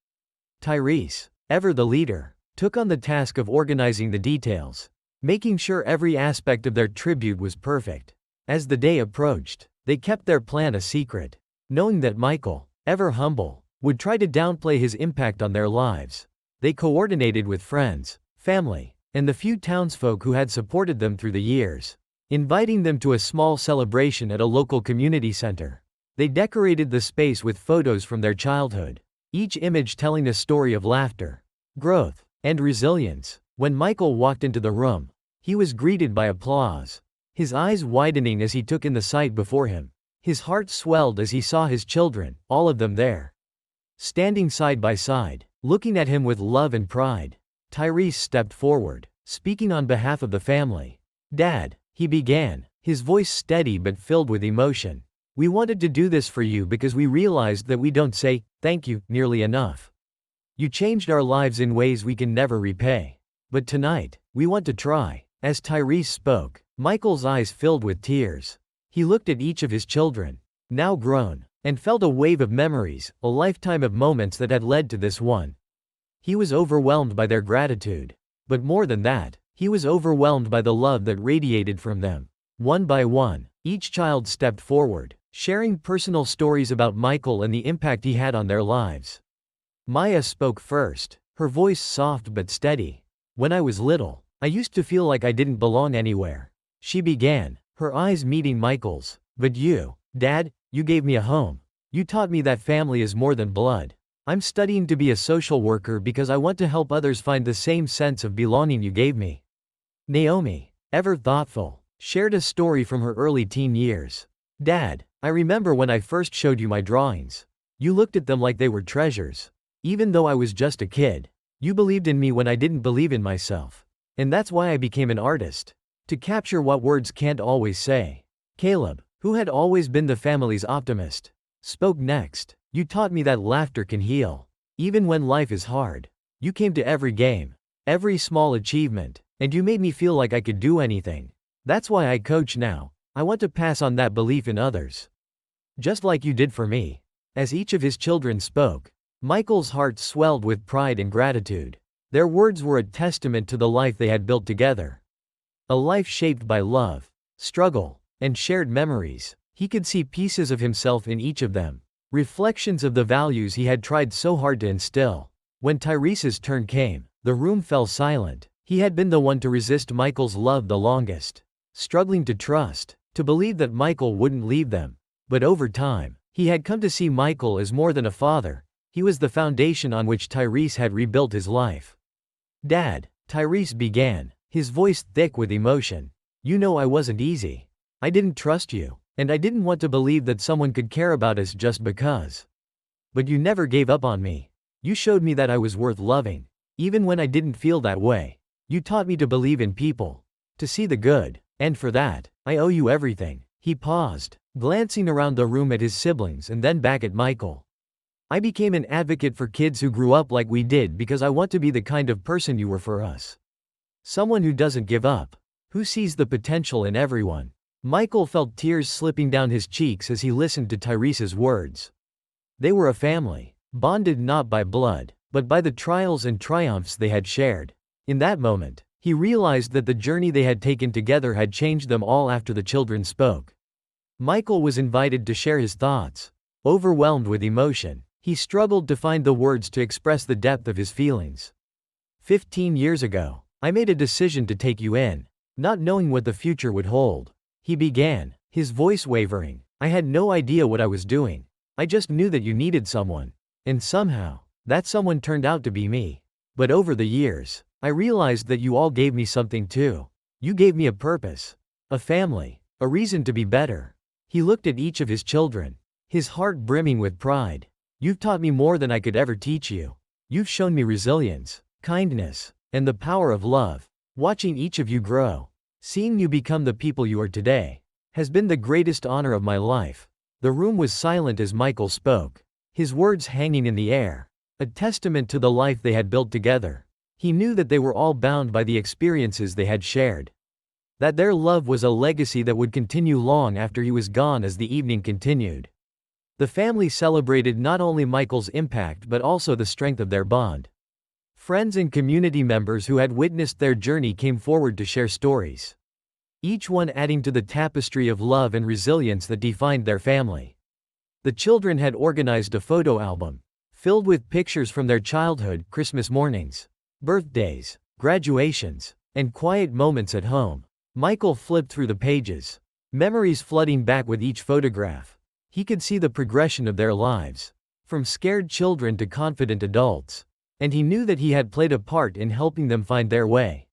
Speaker 1: Tyrese, ever the leader, took on the task of organizing the details, making sure every aspect of their tribute was perfect. As the day approached, they kept their plan a secret, knowing that Michael, ever humble, would try to downplay his impact on their lives. They coordinated with friends, family, and the few townsfolk who had supported them through the years, inviting them to a small celebration at a local community center. They decorated the space with photos from their childhood, each image telling a story of laughter, growth, and resilience. When Michael walked into the room, he was greeted by applause, his eyes widening as he took in the sight before him. His heart swelled as he saw his children, all of them there, standing side by side, looking at him with love and pride. Tyrese stepped forward, speaking on behalf of the family. "Dad," he began, his voice steady but filled with emotion, "we wanted to do this for you because we realized that we don't say, thank you, nearly enough. You changed our lives in ways we can never repay. But tonight, we want to try." As Tyrese spoke, Michael's eyes filled with tears. He looked at each of his children, now grown, and felt a wave of memories, a lifetime of moments that had led to this one. He was overwhelmed by their gratitude. But more than that, he was overwhelmed by the love that radiated from them. One by one, each child stepped forward, sharing personal stories about Michael and the impact he had on their lives. Maya spoke first, her voice soft but steady. "When I was little, I used to feel like I didn't belong anywhere," she began, her eyes meeting Michael's. But you, Dad, you gave me a home. You taught me that family is more than blood. I'm studying to be a social worker because I want to help others find the same sense of belonging you gave me. Naomi, ever thoughtful, shared a story from her early teen years. Dad, I remember when I first showed you my drawings. You looked at them like they were treasures. Even though I was just a kid, you believed in me when I didn't believe in myself. And that's why I became an artist. To capture what words can't always say. Caleb, who had always been the family's optimist, spoke next. You taught me that laughter can heal. Even when life is hard. You came to every game, every small achievement, and you made me feel like I could do anything. That's why I coach now. I want to pass on that belief in others. Just like you did for me. As each of his children spoke, Michael's heart swelled with pride and gratitude. Their words were a testament to the life they had built together. A life shaped by love, struggle, and shared memories. He could see pieces of himself in each of them. Reflections of the values he had tried so hard to instill. When Tyrese's turn came, the room fell silent. He had been the one to resist Michael's love the longest. Struggling to trust, to believe that Michael wouldn't leave them. But over time, he had come to see Michael as more than a father. He was the foundation on which Tyrese had rebuilt his life. Dad, Tyrese began, his voice thick with emotion. You know I wasn't easy. I didn't trust you, and I didn't want to believe that someone could care about us just because. But you never gave up on me. You showed me that I was worth loving, even when I didn't feel that way. You taught me to believe in people, to see the good, and for that, I owe you everything. He paused, glancing around the room at his siblings and then back at Michael. I became an advocate for kids who grew up like we did because I want to be the kind of person you were for us. Someone who doesn't give up, who sees the potential in everyone. Michael felt tears slipping down his cheeks as he listened to Tyrese's words. They were a family, bonded not by blood, but by the trials and triumphs they had shared. In that moment, he realized that the journey they had taken together had changed them all. After the children spoke, Michael was invited to share his thoughts. Overwhelmed with emotion, he struggled to find the words to express the depth of his feelings. 15 years ago, I made a decision to take you in, not knowing what the future would hold. He began, his voice wavering. I had no idea what I was doing. I just knew that you needed someone. And somehow, that someone turned out to be me. But over the years, I realized that you all gave me something too. You gave me a purpose, a family, a reason to be better. He looked at each of his children, his heart brimming with pride. You've taught me more than I could ever teach you. You've shown me resilience, kindness, and the power of love. Watching each of you grow, seeing you become the people you are today, has been the greatest honor of my life. The room was silent as Michael spoke, his words hanging in the air, a testament to the life they had built together. He knew that they were all bound by the experiences they had shared. That their love was a legacy that would continue long after he was gone. As the evening continued, the family celebrated not only Michael's impact but also the strength of their bond. Friends and community members who had witnessed their journey came forward to share stories, each one adding to the tapestry of love and resilience that defined their family. The children had organized a photo album, filled with pictures from their childhood, Christmas mornings, birthdays, graduations, and quiet moments at home. Michael flipped through the pages, memories flooding back with each photograph. He could see the progression of their lives, from scared children to confident adults. And he knew that he had played a part in helping them find their way.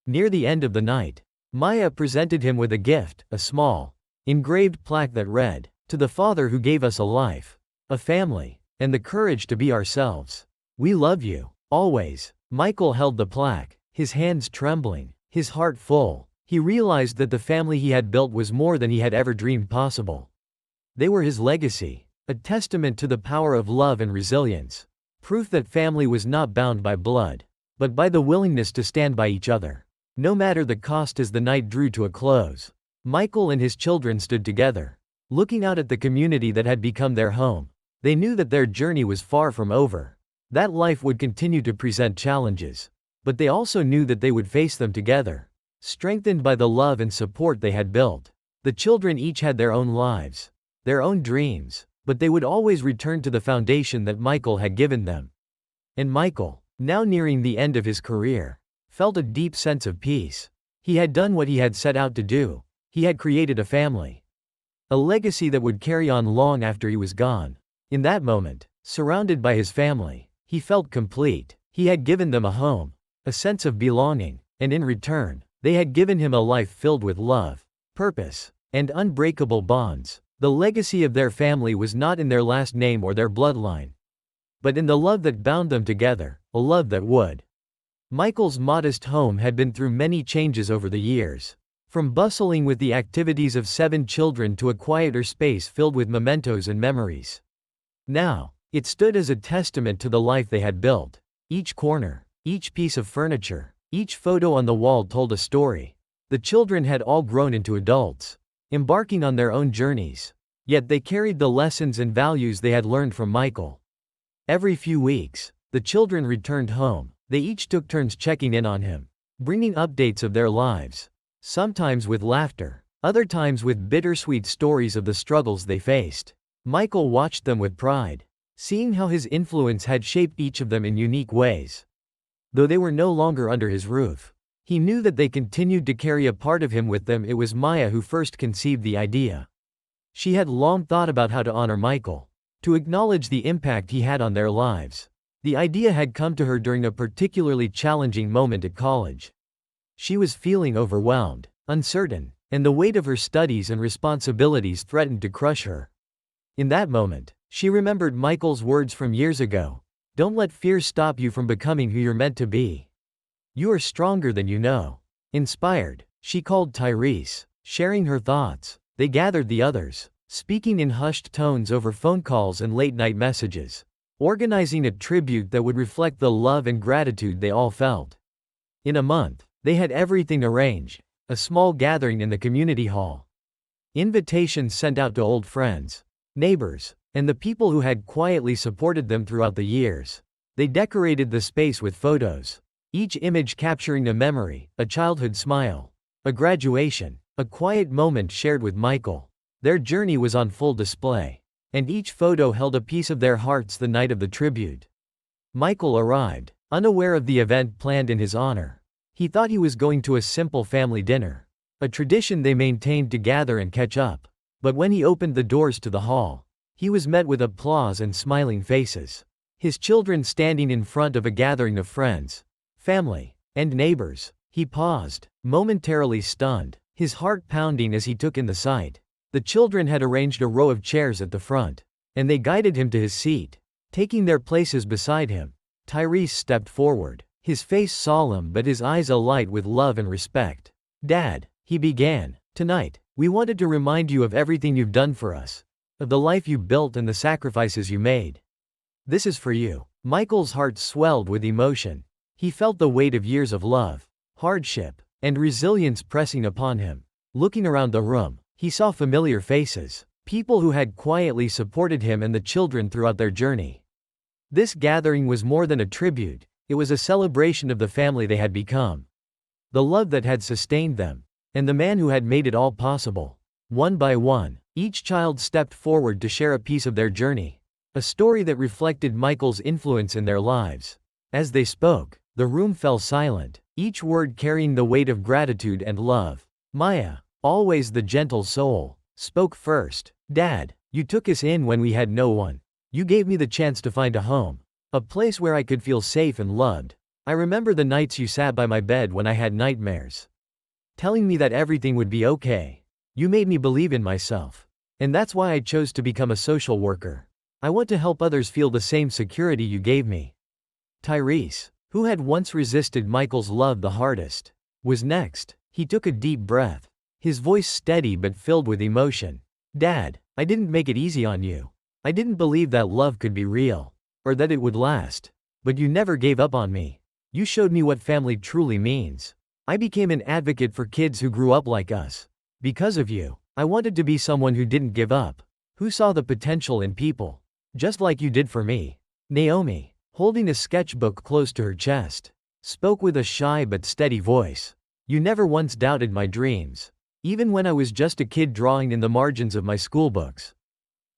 Speaker 1: Near the end of the night, Maya presented him with a gift, a small, engraved plaque that read, "To the Father who gave us a life, a family, and the courage to be ourselves. We love you, always." Michael held the plaque, his hands trembling, his heart full. He realized that the family he had built was more than he had ever dreamed possible. They were his legacy, a testament to the power of love and resilience. Proof that family was not bound by blood, but by the willingness to stand by each other, no matter the cost. As the night drew to a close, Michael and his children stood together, looking out at the community that had become their home. They knew that their journey was far from over, that life would continue to present challenges, but they also knew that they would face them together, strengthened by the love and support they had built. The children each had their own lives, their own dreams, but they would always return to the foundation that Michael had given them. And Michael, now nearing the end of his career, felt a deep sense of peace. He had done what he had set out to do. He had created a family. A legacy that would carry on long after he was gone. In that moment, surrounded by his family, he felt complete. He had given them a home, a sense of belonging, and in return, they had given him a life filled with love, purpose, and unbreakable bonds. The legacy of their family was not in their last name or their bloodline, but in the love that bound them together, a love that would. Michael's modest home had been through many changes over the years. From bustling with the activities of 7 children to a quieter space filled with mementos and memories. Now, it stood as a testament to the life they had built. Each corner, each piece of furniture, each photo on the wall told a story. The children had all grown into adults, embarking on their own journeys. Yet they carried the lessons and values they had learned from Michael. Every few weeks, the children returned home. They each took turns checking in on him, bringing updates of their lives. Sometimes with laughter, other times with bittersweet stories of the struggles they faced. Michael watched them with pride, seeing how his influence had shaped each of them in unique ways. Though they were no longer under his roof, he knew that they continued to carry a part of him with them. It was Maya who first conceived the idea. She had long thought about how to honor Michael, to acknowledge the impact he had on their lives. The idea had come to her during a particularly challenging moment at college. She was feeling overwhelmed, uncertain, and the weight of her studies and responsibilities threatened to crush her. In that moment, she remembered Michael's words from years ago. Don't let fear stop you from becoming who you're meant to be. You are stronger than you know. Inspired, she called Tyrese, sharing her thoughts. They gathered the others, speaking in hushed tones over phone calls and late-night messages, organizing a tribute that would reflect the love and gratitude they all felt. In a month, they had everything arranged, a small gathering in the community hall. Invitations sent out to old friends, neighbors, and the people who had quietly supported them throughout the years. They decorated the space with photos, each image capturing a memory, a childhood smile, a graduation, a quiet moment shared with Michael. Their journey was on full display, and each photo held a piece of their hearts the night of the tribute. Michael arrived, unaware of the event planned in his honor. He thought he was going to a simple family dinner, a tradition they maintained to gather and catch up. But when he opened the doors to the hall, he was met with applause and smiling faces. His children standing in front of a gathering of friends, family, and neighbors. He paused, momentarily stunned, his heart pounding as he took in the sight. The children had arranged a row of chairs at the front, and they guided him to his seat. Taking their places beside him, Tyrese stepped forward, his face solemn but his eyes alight with love and respect. Dad, he began, tonight, we wanted to remind you of everything you've done for us, of the life you built and the sacrifices you made. This is for you. Michael's heart swelled with emotion. He felt the weight of years of love, hardship, and resilience pressing upon him. Looking around the room, he saw familiar faces, people who had quietly supported him and the children throughout their journey. This gathering was more than a tribute, it was a celebration of the family they had become, the love that had sustained them, and the man who had made it all possible. One by one, each child stepped forward to share a piece of their journey, a story that reflected Michael's influence in their lives. As they spoke, the room fell silent, each word carrying the weight of gratitude and love. Maya, always the gentle soul, spoke first. Dad, you took us in when we had no one. You gave me the chance to find a home, a place where I could feel safe and loved. I remember the nights you sat by my bed when I had nightmares, telling me that everything would be okay. You made me believe in myself. And that's why I chose to become a social worker. I want to help others feel the same security you gave me. Tyrese, who had once resisted Michael's love the hardest, was next. He took a deep breath, his voice steady but filled with emotion. Dad, I didn't make it easy on you. I didn't believe that love could be real, or that it would last. But you never gave up on me. You showed me what family truly means. I became an advocate for kids who grew up like us. Because of you, I wanted to be someone who didn't give up, who saw the potential in people, just like you did for me. Naomi, holding a sketchbook close to her chest, spoke with a shy but steady voice. You never once doubted my dreams, even when I was just a kid drawing in the margins of my school books.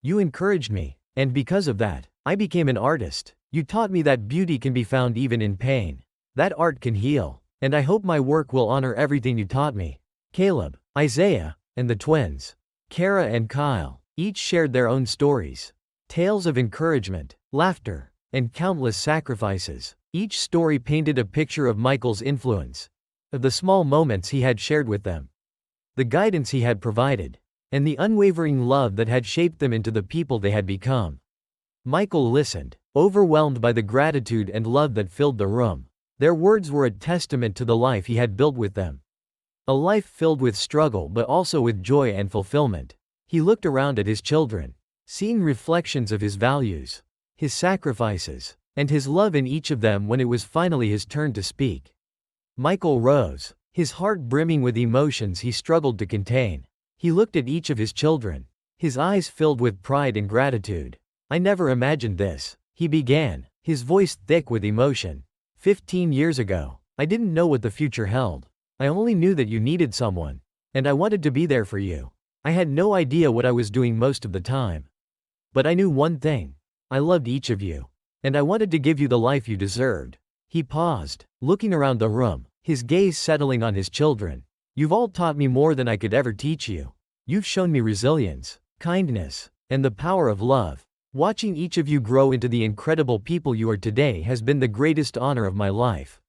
Speaker 1: You encouraged me, and because of that, I became an artist. You taught me that beauty can be found even in pain, that art can heal, and I hope my work will honor everything you taught me. Caleb, Isaiah, and the twins, Kara and Kyle, each shared their own stories. Tales of encouragement, laughter, and countless sacrifices. Each story painted a picture of Michael's influence, of the small moments he had shared with them, the guidance he had provided, and the unwavering love that had shaped them into the people they had become. Michael listened, overwhelmed by the gratitude and love that filled the room. Their words were a testament to the life he had built with them. A life filled with struggle but also with joy and fulfillment. He looked around at his children, seeing reflections of his values, his sacrifices, and his love in each of them when it was finally his turn to speak. Michael rose, his heart brimming with emotions he struggled to contain. He looked at each of his children, his eyes filled with pride and gratitude. "I never imagined this," he began, his voice thick with emotion. 15 years ago, I didn't know what the future held. I only knew that you needed someone, and I wanted to be there for you. I had no idea what I was doing most of the time. But I knew one thing. I loved each of you, and I wanted to give you the life you deserved." He paused, looking around the room, his gaze settling on his children. "You've all taught me more than I could ever teach you. You've shown me resilience, kindness, and the power of love. Watching each of you grow into the incredible people you are today has been the greatest honor of my life."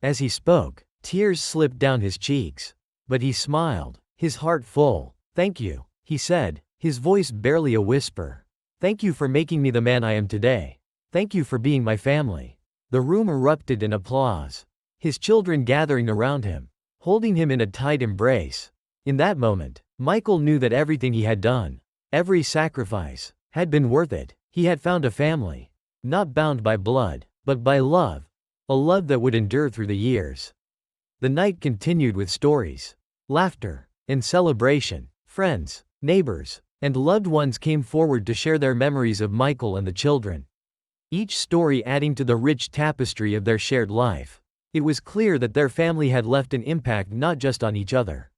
Speaker 1: As he spoke, tears slipped down his cheeks. But he smiled, his heart full. "Thank you," he said, his voice barely a whisper. "Thank you for making me the man I am today. Thank you for being my family." The room erupted in applause, his children gathering around him, holding him in a tight embrace. In that moment, Michael knew that everything he had done, every sacrifice, had been worth it. He had found a family, not bound by blood, but by love, a love that would endure through the years. The night continued with stories, laughter, and celebration. Friends, neighbors, and loved ones came forward to share their memories of Michael and the children, each story adding to the rich tapestry of their shared life. It was clear that their family had left an impact not just on each other,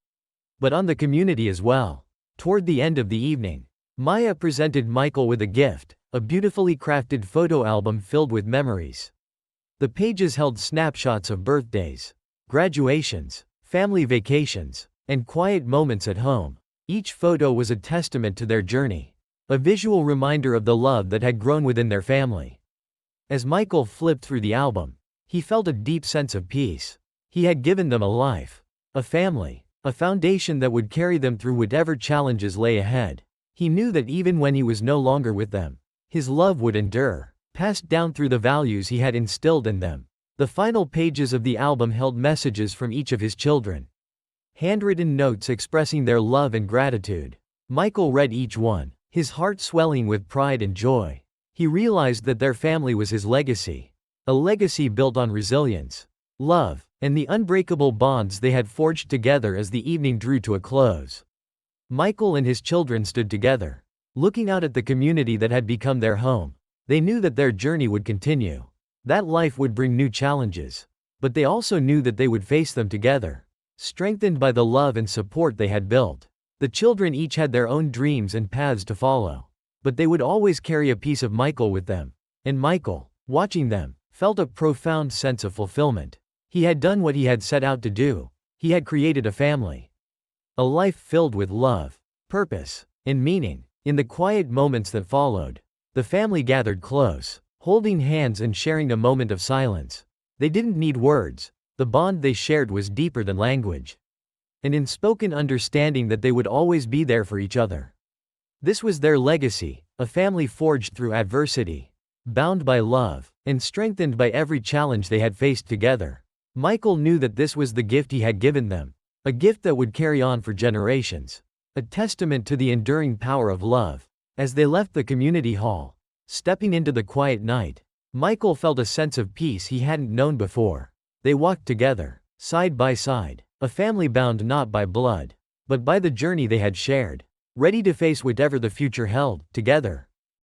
Speaker 1: but on the community as well. Toward the end of the evening, Maya presented Michael with a gift, a beautifully crafted photo album filled with memories. The pages held snapshots of birthdays, graduations, family vacations, and quiet moments at home. Each photo was a testament to their journey, a visual reminder of the love that had grown within their family. As Michael flipped through the album, he felt a deep sense of peace. He had given them a life, a family, a foundation that would carry them through whatever challenges lay ahead. He knew that even when he was no longer with them, his love would endure, passed down through the values he had instilled in them. The final pages of the album held messages from each of his children, handwritten notes expressing their love and gratitude. Michael read each one, his heart swelling with pride and joy. He realized that their family was his legacy, a legacy built on resilience, love, and the unbreakable bonds they had forged together as the evening drew to a close. Michael and his children stood together, looking out at the community that had become their home. They knew that their journey would continue, that life would bring new challenges, but they also knew that they would face them together, strengthened by the love and support they had built. The children each had their own dreams and paths to follow, but they would always carry a piece of Michael with them. And Michael, watching them, felt a profound sense of fulfillment. He had done what he had set out to do. He had created a family, a life filled with love, purpose, and meaning. In the quiet moments that followed, the family gathered close, holding hands and sharing a moment of silence. They didn't need words. The bond they shared was deeper than language, an unspoken understanding that they would always be there for each other. This was their legacy, a family forged through adversity, bound by love, and strengthened by every challenge they had faced together. Michael knew that this was the gift he had given them, a gift that would carry on for generations, a testament to the enduring power of love. As they left the community hall, stepping into the quiet night, Michael felt a sense of peace he hadn't known before. They walked together, side by side, a family bound not by blood, but by the journey they had shared, ready to face whatever the future held, together.